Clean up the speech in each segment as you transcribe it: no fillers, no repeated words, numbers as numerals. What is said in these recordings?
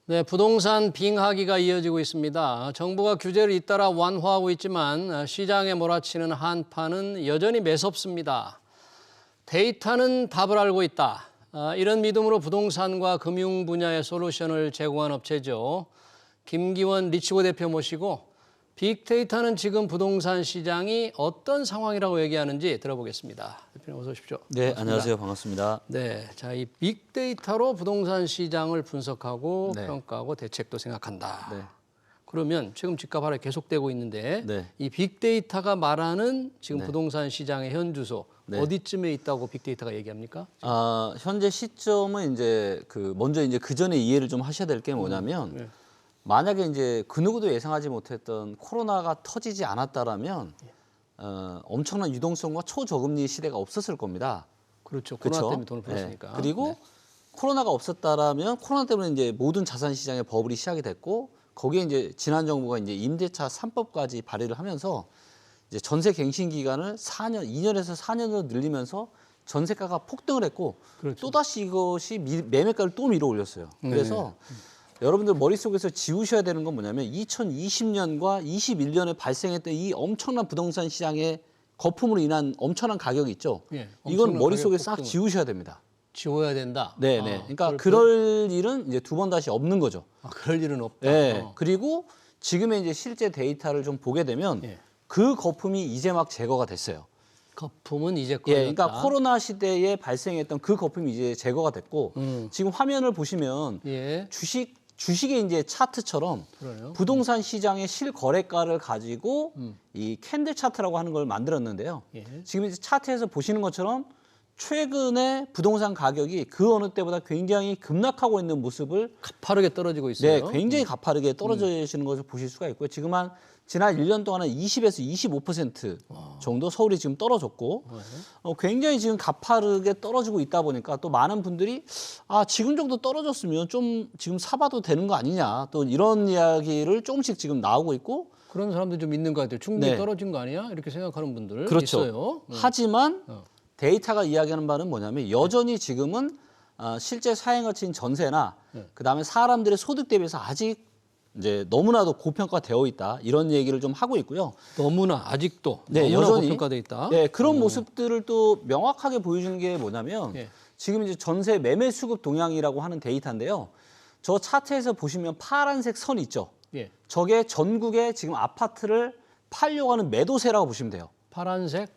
네, 부동산 빙하기가 이어지고 있습니다. 정부가 규제를 잇따라 완화하고 있지만 시장에 몰아치는 한파는 여전히 매섭습니다. 데이터는 답을 알고 있다. 이런 믿음으로 부동산과 금융 분야의 솔루션을 제공한 업체죠. 김기원 리치고 대표 모시고 빅데이터는 지금 부동산 시장이 어떤 상황이라고 얘기하는지 들어보겠습니다. 대표님 어서 오십시오. 네, 반갑습니다. 안녕하세요. 반갑습니다. 네, 자, 이 빅데이터로 부동산 시장을 분석하고 네. 평가하고 대책도 생각한다. 네. 그러면 지금 집값 하락이 계속되고 있는데 네. 이 빅데이터가 말하는 지금 네. 부동산 시장의 현주소 네. 어디쯤에 있다고 빅데이터가 얘기합니까? 현재 시점은 이제 먼저 이제 그 전에 이해를 좀 하셔야 될 게 뭐냐면 네. 만약에 이제 그 누구도 예상하지 못했던 코로나가 터지지 않았다라면 엄청난 유동성과 초저금리 시대가 없었을 겁니다. 그렇죠. 그렇죠? 코로나 때문에 돈을 풀었으니까. 네. 그리고 코로나가 없었다라면 코로나 때문에 이제 모든 자산 시장의 버블이 시작이 됐고 거기에 이제 지난 정부가 이제 임대차 3법까지 발의를 하면서 이제 전세 갱신 기간을 2년에서 4년으로 늘리면서 전세가가 폭등을 했고 그렇죠. 또다시 이것이 매매가를 또 밀어 올렸어요. 그래서 여러분들 머릿속에서 지우셔야 되는 건 뭐냐면 2020년과 21년에 발생했던 이 엄청난 부동산 시장의 거품으로 인한 엄청난 가격이 있죠. 예, 이건 엄청난 머릿속에 가격 싹 폭등을. 지우셔야 됩니다. 지워야 된다. 네네. 그러니까 그럴 일은 이제 두 번 다시 없는 거죠. 그럴 일은 없다. 네. 그리고 지금의 이제 실제 데이터를 좀 보게 되면 예. 그 거품이 이제 막 제거가 됐어요. 거품은 이제 예, 꺼졌다. 그러니까 코로나 시대에 발생했던 그 거품이 이제 제거가 됐고 지금 화면을 보시면 예, 주식의 이제 차트처럼 그래요. 부동산 시장의 실거래가를 가지고 이 캔들 차트라고 하는 걸 만들었는데요. 예. 지금 이제 차트에서 보시는 것처럼 최근에 부동산 가격이 그 어느 때보다 굉장히 급락하고 있는 모습을 가파르게 떨어지고 있어요. 네, 굉장히 가파르게 떨어지시는 것을 보실 수가 있고요. 지금 지난 1년 동안은 20에서 25% 정도 서울이 지금 떨어졌고 굉장히 지금 가파르게 떨어지고 있다 보니까 또 많은 분들이 지금 정도 떨어졌으면 좀 지금 사봐도 되는 거 아니냐 또 이런 이야기를 조금씩 지금 나오고 있고 그런 사람들 좀 있는 것 같아요. 충분히 네. 떨어진 거 아니야? 이렇게 생각하는 분들 그렇죠. 있어요. 하지만 데이터가 이야기하는 바는 뭐냐면 여전히 지금은 실제 사행거치인 전세나 그다음에 사람들의 소득 대비해서 아직 이제 너무나도 고평가되어 있다 이런 얘기를 좀 하고 있고요. 너무나 아직도 네, 너무나 여전히 고평가돼 있다. 네, 그런 모습들을 또 명확하게 보여주는 게 뭐냐면 예. 지금 이제 전세 매매 수급 동향이라고 하는 데이터인데요. 저 차트에서 보시면 파란색 선 있죠. 예. 저게 전국의 지금 아파트를 팔려고 하는 매도세라고 보시면 돼요.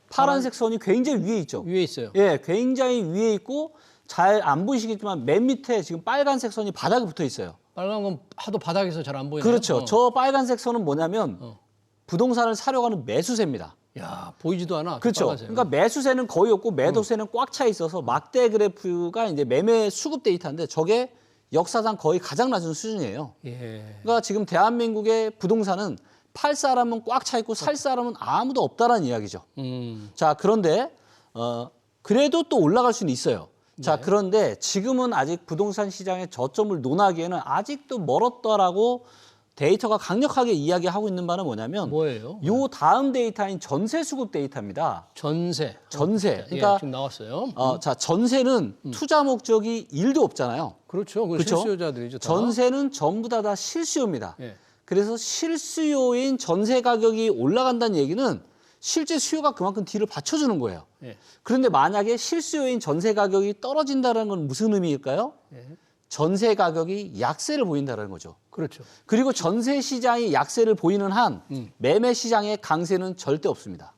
파란색 선이 굉장히 위에 있죠. 위에 있어요. 예, 굉장히 위에 있고 잘 안 보이시겠지만 맨 밑에 지금 빨간색 선이 바닥에 붙어 있어요. 빨간 건 하도 바닥에서 잘 안 보이네요. 그렇죠. 저 빨간색 선은 뭐냐면 부동산을 사려고 하는 매수세입니다. 야, 보이지도 않아. 그렇죠. 빨간색은. 그러니까 매수세는 거의 없고 매도세는 꽉 차 있어서 막대 그래프가 이제 매매 수급 데이터인데 저게 역사상 거의 가장 낮은 수준이에요. 예. 그러니까 지금 대한민국의 부동산은 팔 사람은 꽉 차 있고 살 사람은 아무도 없다라는 이야기죠. 자, 그런데 그래도 또 올라갈 수는 있어요. 자, 그런데 지금은 아직 부동산 시장의 저점을 논하기에는 아직도 멀었다라고 데이터가 강력하게 이야기하고 있는 바는 뭐냐면 뭐예요? 요 다음 데이터인 전세 수급 데이터입니다. 전세. 전세. 예, 그러니까 지금 나왔어요. 자, 전세는 투자 목적이 1도 없잖아요. 그렇죠. 그건 그렇죠? 실수요자들이죠. 다. 전세는 전부 다 실수요입니다. 예. 그래서 실수요인 전세 가격이 올라간다는 얘기는 실제 수요가 그만큼 뒤를 받쳐주는 거예요. 예. 그런데 만약에 실수요인 전세 가격이 떨어진다는 건 무슨 의미일까요? 예. 전세 가격이 약세를 보인다는 거죠. 그렇죠. 그리고 전세 시장이 약세를 보이는 한 매매 시장의 강세는 절대 없습니다.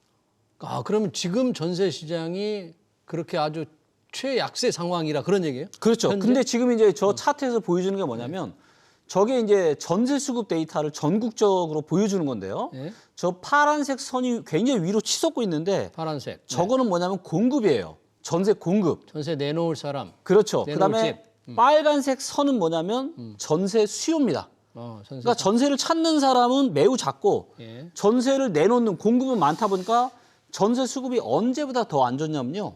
그러면 지금 전세 시장이 그렇게 아주 최약세 상황이라 그런 얘기예요? 그렇죠. 현재? 근데 지금 이제 저 차트에서 보여주는 게 뭐냐면 저게 이제 전세 수급 데이터를 전국적으로 보여주는 건데요. 예. 저 파란색 선이 굉장히 위로 치솟고 있는데 파란색. 저거는 뭐냐면 공급이에요. 전세 공급. 전세 내놓을 사람. 그렇죠. 내놓을 그다음에 빨간색 선은 뭐냐면 전세 수요입니다. 전세. 그러니까 전세를 찾는 사람은 매우 작고 예. 전세를 내놓는 공급은 많다 보니까 전세 수급이 언제보다 더 안 좋냐면요.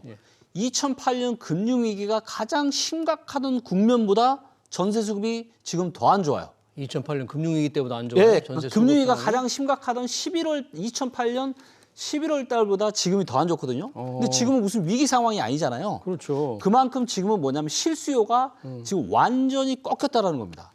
2008년 금융위기가 가장 심각하던 국면보다 전세 수급이 지금 더 안 좋아요. 2008년 금융위기 때보다 안 좋아요. 예, 전세 금융위기가 수급 상황이? 가장 심각하던 11월 2008년 11월 달보다 지금이 더 안 좋거든요. 근데 지금은 무슨 위기 상황이 아니잖아요. 그렇죠. 그만큼 지금은 뭐냐면 실수요가 지금 완전히 꺾였다라는 겁니다.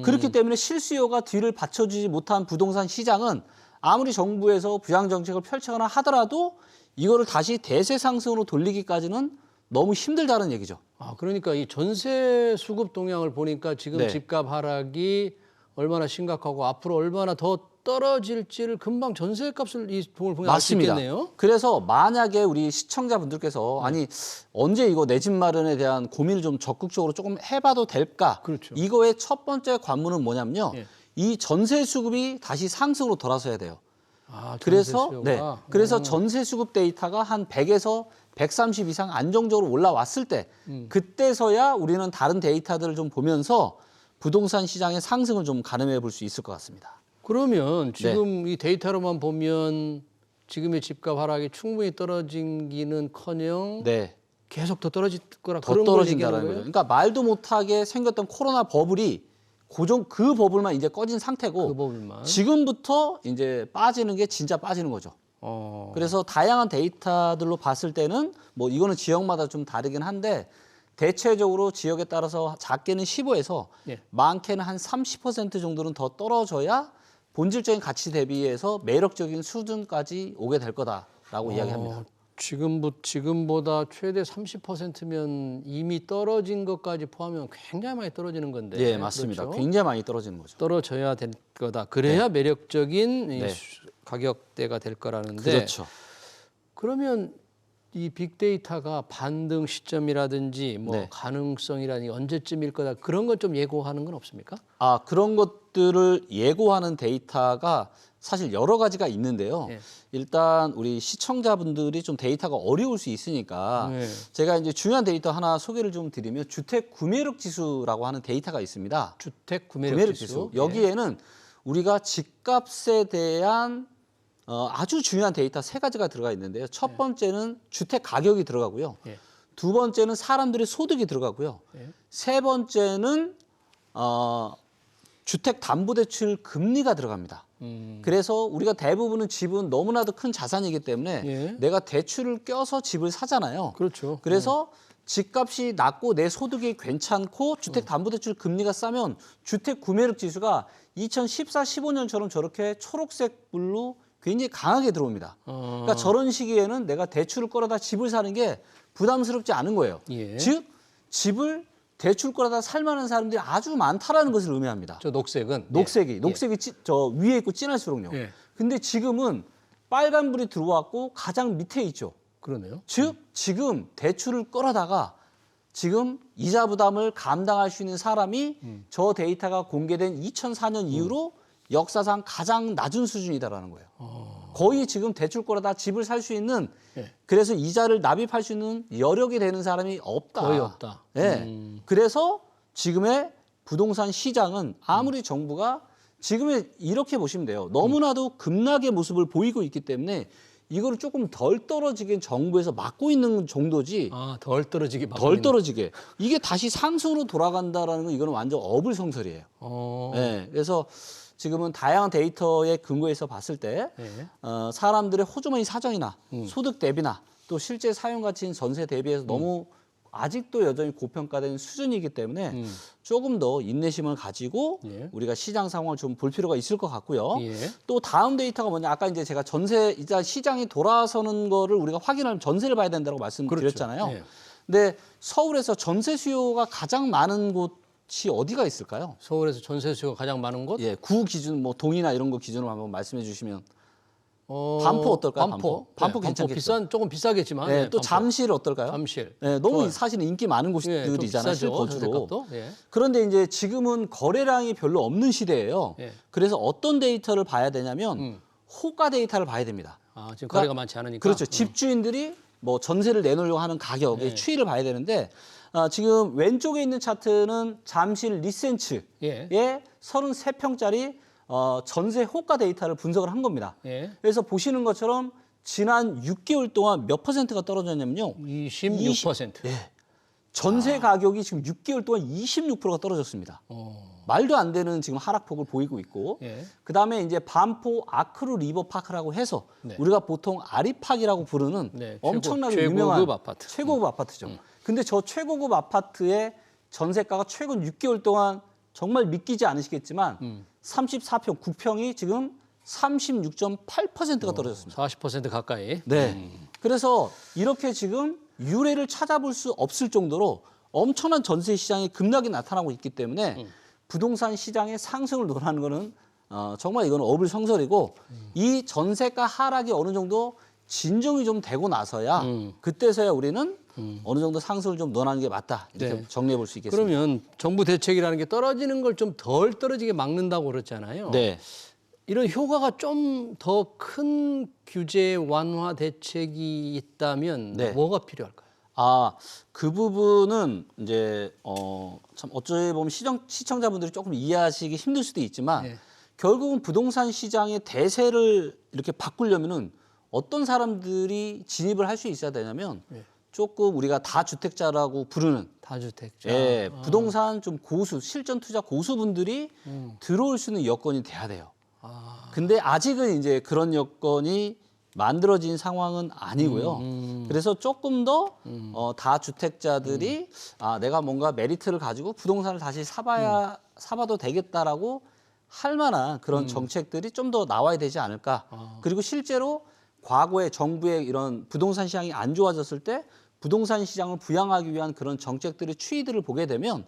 그렇기 때문에 실수요가 뒤를 받쳐주지 못한 부동산 시장은 아무리 정부에서 부양 정책을 펼치거나 하더라도 이거를 다시 대세 상승으로 돌리기까지는 너무 힘들다는 얘기죠. 아, 그러니까 이 전세 수급 동향을 보니까 지금 네. 집값 하락이 얼마나 심각하고 앞으로 얼마나 더 떨어질지를 금방 전세값을 이 동을 보면 알 수 맞습니다. 있겠네요. 그래서 만약에 우리 시청자분들께서 아니 언제 이거 내 집 마련에 대한 고민을 좀 적극적으로 조금 해봐도 될까? 그렇죠. 이거의 첫 번째 관문은 뭐냐면요. 예. 이 전세 수급이 다시 상승으로 돌아서야 돼요. 아, 그래서 전세 네, 수요가. 그래서 전세 수급 데이터가 한 100에서 130 이상 안정적으로 올라왔을 때 그때서야 우리는 다른 데이터들을 좀 보면서 부동산 시장의 상승을 좀 가늠해 볼 수 있을 것 같습니다. 그러면 네. 지금 이 데이터로만 보면 지금의 집값 하락이 충분히 떨어지기는커녕 네. 계속 더 떨어질 거라 더 그런 걸 떨어진다는 얘기하는 거예요. 거예요? 그러니까 말도 못하게 생겼던 코로나 버블이 그 버블만 이제 꺼진 상태고 그 버블만. 지금부터 이제 빠지는 게 진짜 빠지는 거죠. 그래서 다양한 데이터들로 봤을 때는 뭐 이거는 지역마다 좀 다르긴 한데 대체적으로 지역에 따라서 작게는 15에서 예. 많게는 한 30% 정도는 더 떨어져야 본질적인 가치 대비해서 매력적인 수준까지 오게 될 거다라고 이야기합니다. 지금보다 최대 30%면 이미 떨어진 것까지 포함하면 굉장히 많이 떨어지는 건데. 예, 맞습니다. 그렇죠? 굉장히 많이 떨어지는 거죠. 떨어져야 될 거다. 그래야 매력적인 이 네. 가격대가 될 거라는데. 그렇죠. 그러면 이 빅데이터가 반등 시점이라든지 뭐 네. 가능성이라든지 언제쯤일 거다 그런 건 좀 예고하는 건 없습니까? 그런 것들을 예고하는 데이터가 사실 여러 가지가 있는데요. 예. 일단 우리 시청자분들이 좀 데이터가 어려울 수 있으니까 네. 제가 이제 중요한 데이터 하나 소개를 좀 드리면 주택 구매력 지수라고 하는 데이터가 있습니다. 주택 구매력 지수. 예. 여기에는 우리가 집값에 대한 아주 중요한 데이터 세 가지가 들어가 있는데요. 첫 번째는 주택 가격이 들어가고요. 예. 두 번째는 사람들의 소득이 들어가고요. 예. 세 번째는 주택담보대출 금리가 들어갑니다. 그래서 우리가 대부분은 집은 너무나도 큰 자산이기 때문에 예. 내가 대출을 껴서 집을 사잖아요. 그렇죠. 그래서 집값이 낮고 내 소득이 괜찮고 주택담보대출 금리가 싸면 주택 구매력 지수가 2014, 15년처럼 저렇게 초록색 불로 굉장히 강하게 들어옵니다. 그러니까 저런 시기에는 내가 대출을 끌어다 집을 사는 게 부담스럽지 않은 거예요. 예. 즉 집을 대출 끌어다 살만한 사람들이 아주 많다라는 것을 의미합니다. 저 녹색은 녹색이 저 위에 있고 진할수록요. 예. 근데 지금은 빨간불이 들어왔고 가장 밑에 있죠. 그러네요. 즉 지금 대출을 끌어다가 지금 이자 부담을 감당할 수 있는 사람이 저 데이터가 공개된 2004년 이후로 역사상 가장 낮은 수준이다라는 거예요. 거의 지금 대출 끌어다 집을 살 수 있는 예. 그래서 이자를 납입할 수 있는 여력이 되는 사람이 없다. 거의 없다. 네. 그래서 지금의 부동산 시장은 아무리 정부가 지금의 이렇게 보시면 돼요. 너무나도 급락의 모습을 보이고 있기 때문에 이거를 조금 덜 떨어지게 정부에서 막고 있는 정도지 덜 떨어지게 덜 떨어지게 이게 다시 상승으로 돌아간다라는 건 이거는 완전 어불성설이에요. 네. 그래서 지금은 다양한 데이터에 근거해서 봤을 때 예. 사람들의 호주머니 사정이나 소득 대비나 또 실제 사용 가치인 전세 대비해서 너무 아직도 여전히 고평가된 수준이기 때문에 조금 더 인내심을 가지고 예. 우리가 시장 상황을 좀 볼 필요가 있을 것 같고요. 예. 또 다음 데이터가 뭐냐? 아까 이제 제가 전세 이자 시장이 돌아서는 거를 우리가 확인하면 전세를 봐야 된다고 말씀드렸잖아요. 그렇죠. 예. 근데 서울에서 전세 수요가 가장 많은 곳이 어디가 있을까요? 서울에서 전세 수요가 가장 많은 곳? 예, 구 기준 뭐 동이나 이런 거 기준으로 한번 말씀해 주시면 반포 어떨까요? 반포? 반포 네, 괜찮겠죠? 조금 비싸겠지만. 네, 네, 또 반포. 잠실 어떨까요? 잠실. 네, 너무 좋아요. 사실 인기 많은 예, 좀 곳들이잖아요, 비싸죠, 실거주로. 전세값도. 예. 그런데 이제 지금은 거래량이 별로 없는 시대예요. 예. 그래서 어떤 데이터를 봐야 되냐면 호가 데이터를 봐야 됩니다. 지금 그러니까 거래가 많지 않으니까. 그렇죠. 집주인들이 뭐 전세를 내놓으려고 하는 가격의 예. 추이를 봐야 되는데 지금 왼쪽에 있는 차트는 잠실 리센츠의 예. 33평짜리 전세 호가 데이터를 분석을 한 겁니다. 예. 그래서 보시는 것처럼 지난 6개월 동안 몇 퍼센트가 떨어졌냐면요. 26%. 예. 전세 가격이 지금 6개월 동안 26%가 떨어졌습니다. 말도 안 되는 지금 하락폭을 보이고 있고, 예. 그다음에 이제 반포 아크루 리버파크라고 해서 네. 우리가 보통 아리팍이라고 부르는 네, 엄청나게 최고급 유명한 아파트. 최고급 아파트죠. 근데 저 최고급 아파트의 전세가가 최근 6개월 동안 정말 믿기지 않으시겠지만 34평, 9평이 지금 36.8%가 떨어졌습니다. 40% 가까이. 네. 그래서 이렇게 지금 유례를 찾아볼 수 없을 정도로 엄청난 전세 시장이 급락이 나타나고 있기 때문에 부동산 시장의 상승을 논하는 거는 정말 이건 어불성설이고 이 전세가 하락이 어느 정도 진정이 좀 되고 나서야 그때서야 우리는 어느 정도 상승을 좀 논하는 게 맞다 이렇게 네. 정리해 볼 수 있겠습니다. 그러면 정부 대책이라는 게 떨어지는 걸 좀 덜 떨어지게 막는다고 그랬잖아요. 네. 이런 효과가 좀 더 큰 규제 완화 대책이 있다면 네. 뭐가 필요할까요? 그 부분은 이제 참 어찌 보면 시청자분들이 조금 이해하시기 힘들 수도 있지만 네. 결국은 부동산 시장의 대세를 이렇게 바꾸려면은 어떤 사람들이 진입을 할 수 있어야 되냐면 네. 조금 우리가 다주택자라고 부르는 다주택자. 예, 부동산 좀 고수, 실전 투자 고수분들이 들어올 수 있는 여건이 돼야 돼요. 근데 아직은 이제 그런 여건이 만들어진 상황은 아니고요. 그래서 조금 더 다주택자들이 내가 뭔가 메리트를 가지고 부동산을 다시 사봐도 되겠다라고 할 만한 그런 정책들이 좀 더 나와야 되지 않을까. 그리고 실제로 과거에 정부의 이런 부동산 시장이 안 좋아졌을 때 부동산 시장을 부양하기 위한 그런 정책들의 추이들을 보게 되면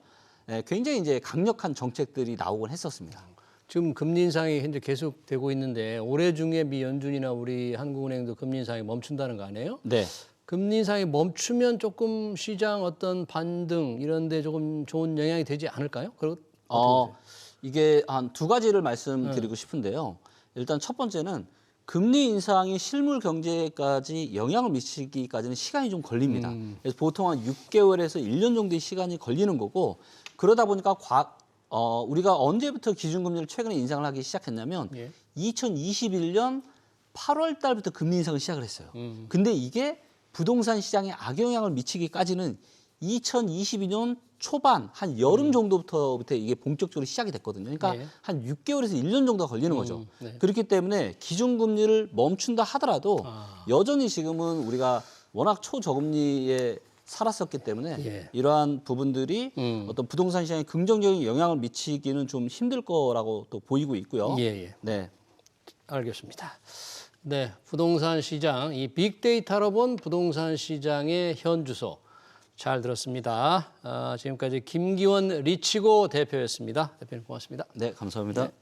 굉장히 이제 강력한 정책들이 나오곤 했었습니다. 지금 금리 인상이 현재 계속되고 있는데 올해 중에 미 연준이나 우리 한국은행도 금리 인상이 멈춘다는 거 아니에요? 네. 금리 인상이 멈추면 조금 시장 어떤 반등 이런 데 조금 좋은 영향이 되지 않을까요? 그리고 이게 한 두 가지를 말씀드리고 싶은데요. 일단 첫 번째는 금리 인상이 실물 경제까지 영향을 미치기까지는 시간이 좀 걸립니다. 그래서 보통 한 6개월에서 1년 정도의 시간이 걸리는 거고 그러다 보니까 우리가 언제부터 기준금리를 최근에 인상을 하기 시작했냐면 예. 2021년 8월 달부터 금리 인상을 시작을 했어요. 근데 이게 부동산 시장에 악영향을 미치기까지는 2022년 초반 한 여름 정도부터 이게 본격적으로 시작이 됐거든요. 그러니까 네. 한 6개월에서 1년 정도가 걸리는 거죠. 네. 그렇기 때문에 기준금리를 멈춘다 하더라도 여전히 지금은 우리가 워낙 초저금리에 살았었기 때문에 예. 이러한 부분들이 어떤 부동산 시장에 긍정적인 영향을 미치기는 좀 힘들 거라고 또 보이고 있고요. 예. 네. 알겠습니다. 네, 부동산 시장, 이 빅데이터로 본 부동산 시장의 현주소 잘 들었습니다. 지금까지 김기원 리치고 대표였습니다. 대표님 고맙습니다. 네, 감사합니다. 네.